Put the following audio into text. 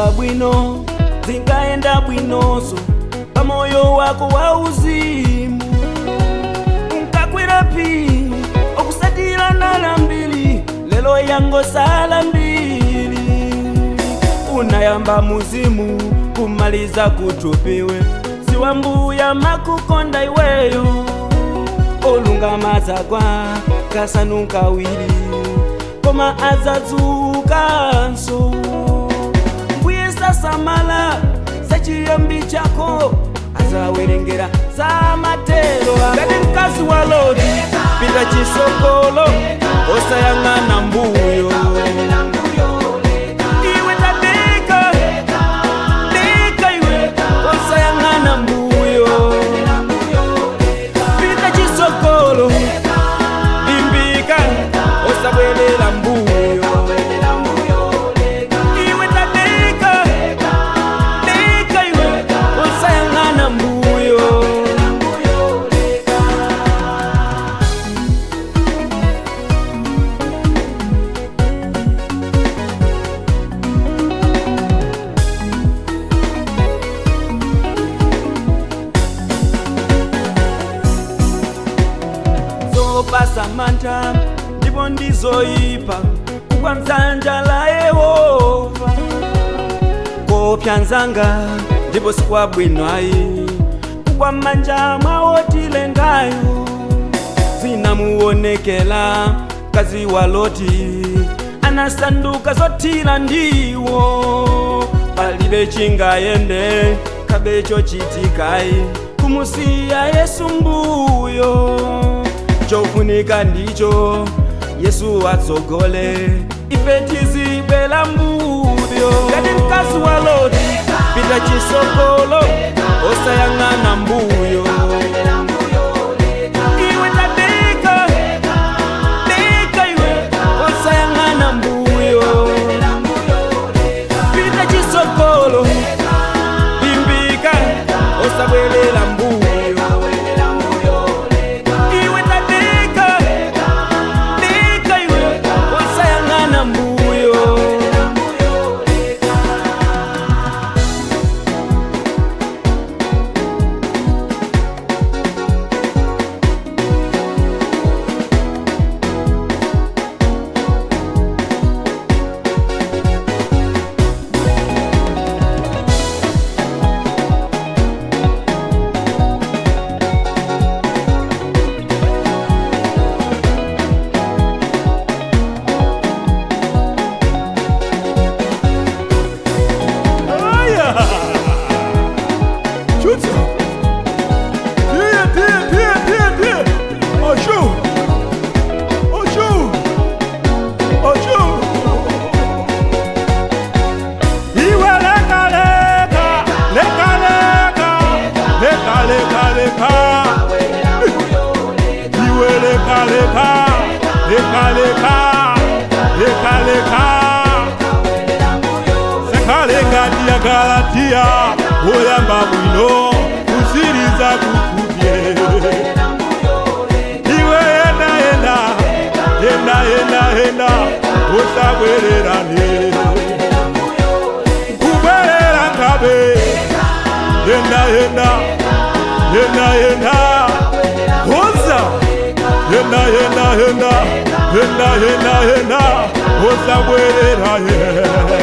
zikayamba bwino zingaenda bwinoso pamoyo wako wa uzimu. Unkakwira pi okusatira nala mbili lelo yango sala mbili. Unayamba muzimu kumaliza kutupiwe siwambuya makukonda iweyo. Olunga mazagwa kasanuka wili koma azazuka nso. Mbuye sasamala sachiyambi chako azawerengera za matero. Ngati mkazi wa Loti pita chisokolo osayang'ana mbuyo. Iwe tadeka deka iwe osayang'ana mbuyo. Pita chisokolo bimbika osabwelela mbuyo. Iwe tadeka deka iwe osayang'ana mbuyo. Zopasa mantha ndipo ndizoyipa kwa mdzanja la Yehova. Kopya nzanga ndipo sikwabwino ayi kwa manja mwawo tilengayo. Zinamuonekela mkazi wa Loti anasanduka zotila ndiwo. Palibe chingayende kabecho chitikayi kumusiya Yesu mbuyo. Chofunika ndicho Yesu atsogole ife tizibwela mbuyo. Ngati mkazi wa Loti pita chisokolo osayang'ana mbuyo. Iwe tadeka deka iwe osayang'ana mbuyo. Pita chisokolo bimbika osabwelela mbuyo. Sekalengatia Galatia oyamba bwino kusiriza kukubye. Iwe yenda yenda yenda yenda yenda osabwererane. Kubwerera kabe yenda yenda yenda yenda oza yenda yenda yenda yenda yenda yenda osabwererane.